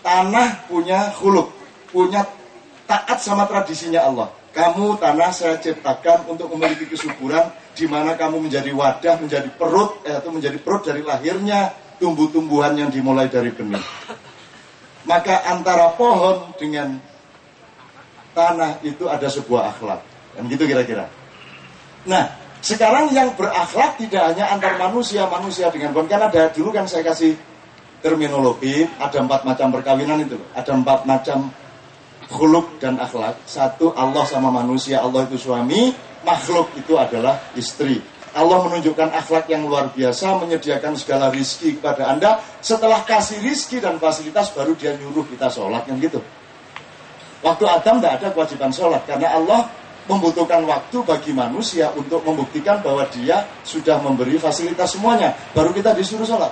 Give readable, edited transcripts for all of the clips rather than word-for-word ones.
tanah punya khuluk, punya taat sama tradisinya Allah. Kamu tanah saya ciptakan untuk memiliki kesuburan, di mana kamu menjadi wadah, menjadi perut, atau menjadi perut dari lahirnya tumbuh-tumbuhan yang dimulai dari benih. Maka antara pohon dengan tanah itu ada sebuah akhlak. Dan gitu kira-kira. Nah, sekarang yang berakhlak tidak hanya antar manusia dengan pohon. Kan ada dulu kan saya kasih terminologi, ada 4 macam perkawinan itu. Ada 4 macam khuluk dan akhlak. 1, Allah sama manusia, Allah itu suami, makhluk itu adalah istri. Allah menunjukkan akhlak yang luar biasa, menyediakan segala rizki kepada Anda. Setelah kasih rizki dan fasilitas, baru dia nyuruh kita sholat, yang gitu. Waktu Adam tidak ada kewajiban sholat, karena Allah membutuhkan waktu bagi manusia untuk membuktikan bahwa dia sudah memberi fasilitas semuanya. Baru kita disuruh sholat.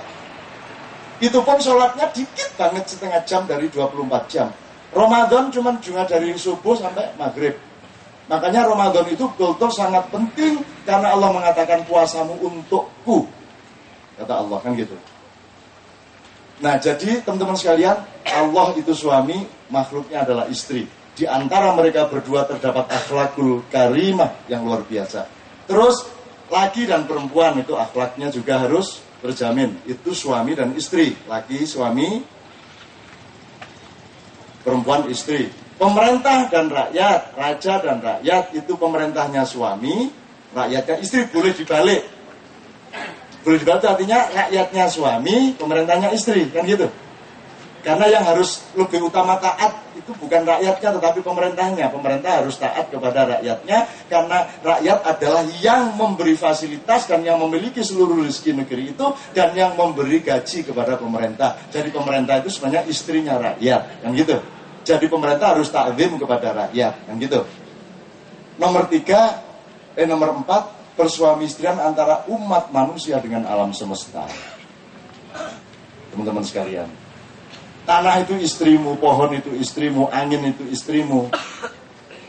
Itu pun sholatnya dikit banget, setengah jam dari 24 jam. Ramadan cuma dari subuh sampai maghrib. Makanya Ramadan itu betul-betul sangat penting, karena Allah mengatakan puasamu untukku, kata Allah, kan gitu. Nah, jadi teman-teman sekalian, Allah itu suami, makhluknya adalah istri. Di antara mereka berdua terdapat akhlakul karimah yang luar biasa. Terus laki dan perempuan itu akhlaknya juga harus berjamin. Itu suami dan istri, laki suami, perempuan istri. Pemerintah dan rakyat, raja dan rakyat, itu pemerintahnya suami, rakyatnya istri. Boleh dibalik. Boleh dibalik artinya rakyatnya suami, pemerintahnya istri, kan gitu. Karena yang harus lebih utama taat itu bukan rakyatnya tetapi pemerintahnya. Pemerintah harus taat kepada rakyatnya, karena rakyat adalah yang memberi fasilitas dan yang memiliki seluruh rezeki negeri itu, dan yang memberi gaji kepada pemerintah. Jadi pemerintah itu sebenarnya istrinya rakyat, kan gitu. Jadi pemerintah harus ta'zim kepada rakyat, kan gitu. Nomor 4, persuami istrian antara umat manusia dengan alam semesta. Teman-teman sekalian, tanah itu istrimu, pohon itu istrimu, angin itu istrimu.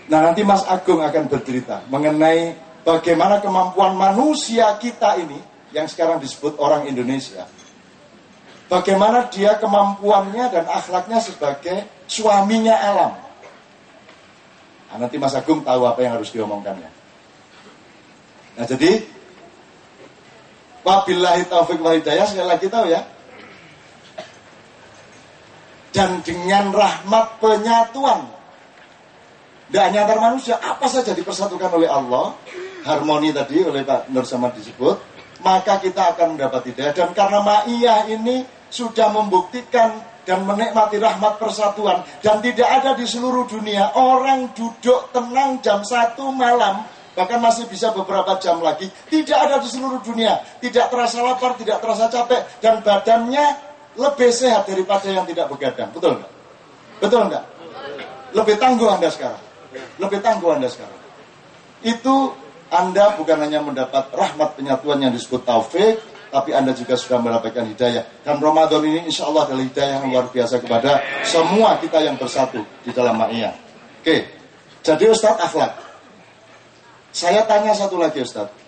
Nah, nanti Mas Agung akan bercerita mengenai bagaimana kemampuan manusia kita ini, yang sekarang disebut orang Indonesia. Bagaimana dia kemampuannya dan akhlaknya sebagai suaminya alam. Nah, nanti Mas Agung tahu apa yang harus diomongkannya. Nah, jadi wabillahi taufiq wal hidayah, sekali lagi tahu ya. Dan dengan rahmat penyatuan, tidak hanya antar manusia, apa saja dipersatukan oleh Allah, harmoni tadi oleh Pak Nur Samad disebut, maka kita akan mendapat hidayah. Dan karena ma'iyah ini sudah membuktikan dan menikmati rahmat persatuan, dan tidak ada di seluruh dunia orang duduk tenang jam 1 malam, bahkan masih bisa beberapa jam lagi, tidak ada di seluruh dunia, tidak terasa lapar, tidak terasa capek, dan badannya lebih sehat daripada yang tidak begadang. Betul enggak? Betul enggak? Lebih tangguh Anda sekarang. Lebih tangguh Anda sekarang. Itu Anda bukan hanya mendapat rahmat penyatuan yang disebut taufik, tapi Anda juga sudah mendapatkan hidayah. Dan Ramadan ini insya Allah adalah hidayah yang luar biasa kepada semua kita yang bersatu di dalam ma'iyah. Oke, jadi Ustadz akhlak. Saya tanya satu lagi Ustadz.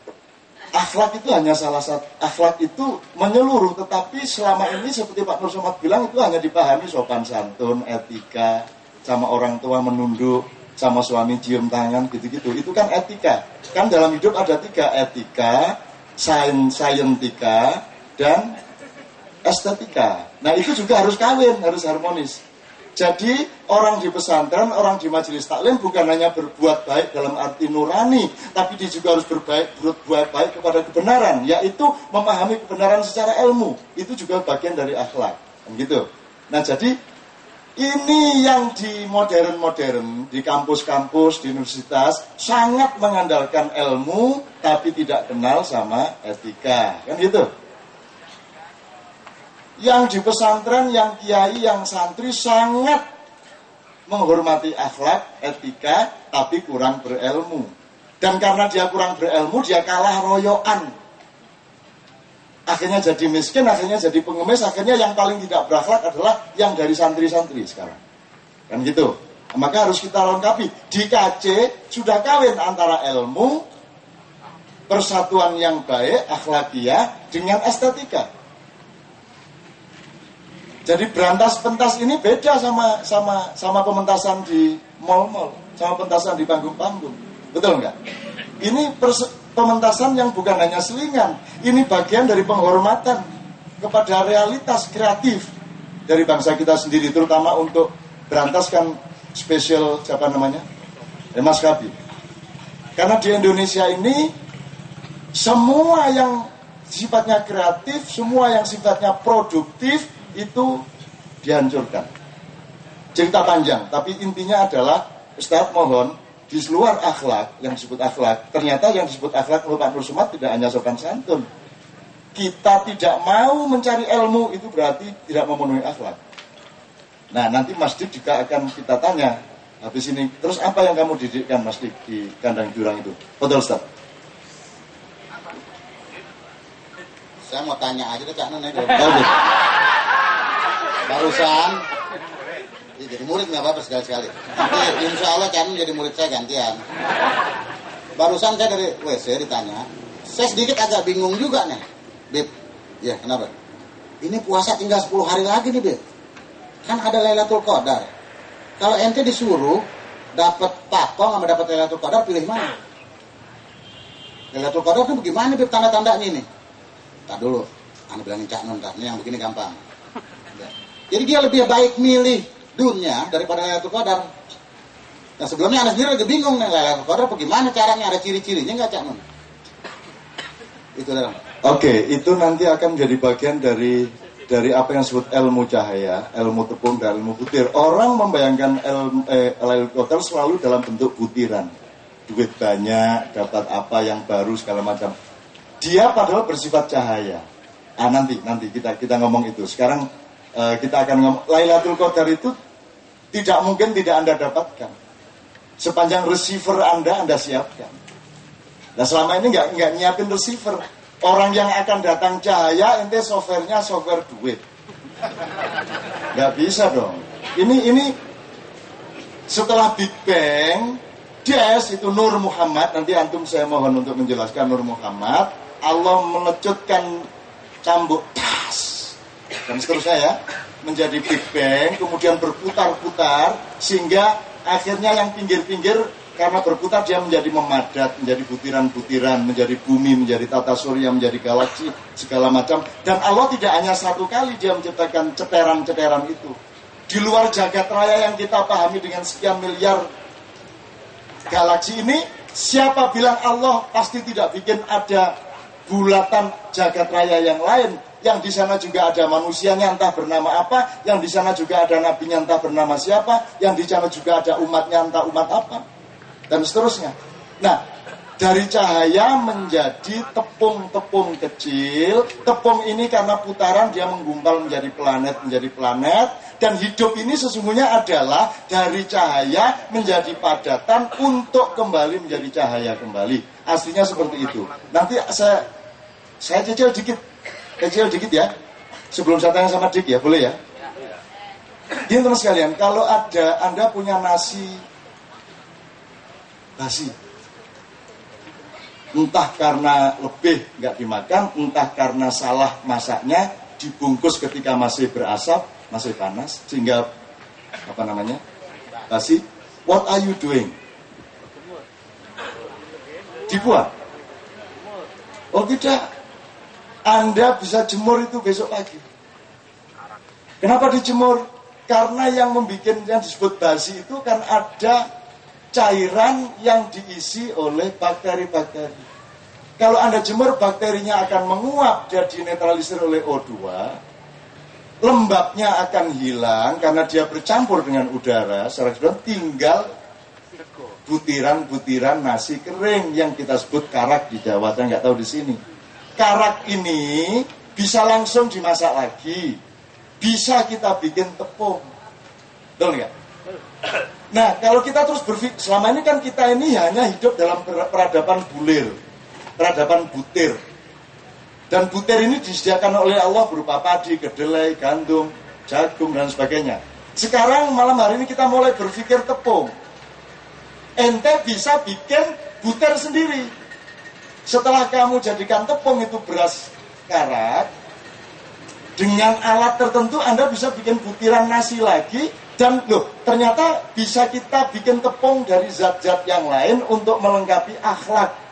Akhlak itu hanya salah satu. Akhlak itu menyeluruh, tetapi selama ini seperti Pak Nur Somad bilang, itu hanya dipahami sopan santun, etika, sama orang tua menunduk, sama suami cium tangan, gitu-gitu. Itu kan etika. Kan dalam hidup ada 3, etika, saintika, dan estetika. Nah, itu juga harus kawin, harus harmonis. Jadi orang di pesantren, orang di majelis taklim bukan hanya berbuat baik dalam arti nurani, tapi dia juga harus berbuat baik kepada kebenaran, yaitu memahami kebenaran secara ilmu. Itu juga bagian dari akhlak, gitu. Nah, jadi ini yang di modern, di kampus-kampus, di universitas sangat mengandalkan ilmu, tapi tidak kenal sama etika, kan gitu. Yang di pesantren, yang kiai, yang santri sangat menghormati akhlak, etika, tapi kurang berilmu. Dan karena dia kurang berilmu, dia kalah royoan. Akhirnya jadi miskin, akhirnya jadi pengemis, akhirnya yang paling tidak berakhlak adalah yang dari santri-santri sekarang. Kan gitu. Maka harus kita lengkapi. Di KC sudah kawin antara ilmu, persatuan yang baik, akhlakiyah, dengan estetika. Jadi berantas pentas ini beda sama pementasan di mall-mall, sama pementasan di panggung-panggung. Betul nggak? Ini pementasan yang bukan hanya selingan, ini bagian dari penghormatan kepada realitas kreatif dari bangsa kita sendiri, terutama untuk berantaskan spesial siapa namanya? Mas Kabi. Karena di Indonesia ini semua yang sifatnya kreatif, semua yang sifatnya produktif itu dihancurkan. Cerita panjang, tapi intinya adalah Ustadz mohon di luar akhlak, yang disebut akhlak, ternyata yang disebut akhlak oleh Pak Nur Somad tidak hanya sopan santun. Kita tidak mau mencari ilmu itu berarti tidak memenuhi akhlak. Nah nanti Mas Dik juga akan kita tanya habis ini, terus apa yang kamu didikkan Mas Dik di kandang jurang itu? Betul Ustadz? Saya mau tanya aja ke Cak Nun ya. Barusan jadi murid nggak apa-apa sekali-sekali. Nanti insya Allah Cak Nun jadi murid saya gantian. Barusan saya dari WC ditanya, saya sedikit agak bingung juga nih, Bib. Ya kenapa? Ini puasa tinggal 10 hari lagi nih Bib. Kan ada Lailatul Qadar. Kalau ente disuruh dapat patong sama dapat Lailatul Qadar, pilih mana? Lailatul Qadar itu bagaimana Bib tanda-tandanya ini? Tak dulu, anda bilangin Cak Nun, ini yang begini gampang. Jadi dia lebih baik milih dunia daripada Lailatul Qadar. Nah sebelumnya anda sendiri lagi bingung nih, Lailatul Qadar bagaimana caranya, ada ciri-cirinya nggak Cak Nun? Itu dalam. Oke, itu nanti akan menjadi bagian dari apa yang disebut ilmu cahaya, ilmu tepung dan ilmu butir. Orang membayangkan Lailatul Qadar selalu dalam bentuk butiran. Duit banyak, dapat apa yang baru segala macam. Dia padahal bersifat cahaya. Nanti kita ngomong itu. Sekarang kita akan ngomong Lailatul Qadar itu tidak mungkin tidak Anda dapatkan. Sepanjang receiver Anda siapkan. Nah selama ini nggak nyiapin receiver. Orang yang akan datang cahaya, ente softwarenya software duit. Nggak bisa dong. Ini setelah Big Bang, Des itu Nur Muhammad. Nanti antum saya mohon untuk menjelaskan Nur Muhammad. Allah melecutkan cambuk tas dan seterusnya ya, menjadi Big Bang, kemudian berputar-putar sehingga akhirnya yang pinggir-pinggir karena berputar dia menjadi memadat, menjadi butiran-butiran, menjadi bumi, menjadi tata surya, menjadi galaksi, segala macam. Dan Allah tidak hanya satu kali dia menciptakan ceteran-ceteran itu. Di luar jagat raya yang kita pahami dengan sekian miliar galaksi ini, siapa bilang Allah pasti tidak bikin ada bulatan jagat raya yang lain, yang di sana juga ada manusianya entah bernama apa, yang di sana juga ada nabinya entah bernama siapa, yang di sana juga ada umatnya entah umat apa, dan seterusnya. Nah, dari cahaya menjadi tepung-tepung kecil. Tepung ini karena putaran dia menggumpal menjadi planet, dan hidup ini sesungguhnya adalah dari cahaya menjadi padatan untuk kembali menjadi cahaya kembali. Aslinya seperti itu. Nanti saya kecil dikit ya. Sebelum saya tanya sama Dik ya, boleh ya? Gini teman sekalian, kalau ada Anda punya nasi basi, entah karena lebih nggak dimakan, entah karena salah masaknya, dibungkus ketika masih berasap, masih panas, sehingga basi. What are you doing? Dibuat? Oh tidak. Anda bisa jemur itu besok pagi. Kenapa dijemur? Karena yang membuat yang disebut basi itu kan ada cairan yang diisi oleh bakteri-bakteri. Kalau Anda jemur, bakterinya akan menguap, dia dinetralisir oleh O2. Lembabnya akan hilang karena dia bercampur dengan udara. Secara keseluruhan tinggal butiran-butiran nasi kering yang kita sebut karak di Jawa. Saya nggak tahu di sini. Karak ini bisa langsung dimasak lagi, bisa kita bikin tepung, betul nggak? Nah, kalau kita terus berpikir, selama ini kan kita ini hanya hidup dalam peradaban bulir, peradaban butir, dan butir ini disediakan oleh Allah berupa padi, kedelai, gandum, jagung dan sebagainya. Sekarang malam hari ini kita mulai berpikir tepung. Ente bisa bikin butir sendiri. Setelah kamu jadikan tepung itu beras karak, Dengan alat tertentu Anda bisa bikin butiran nasi lagi. Dan loh, ternyata bisa kita bikin tepung dari zat-zat yang lain untuk melengkapi akhlak.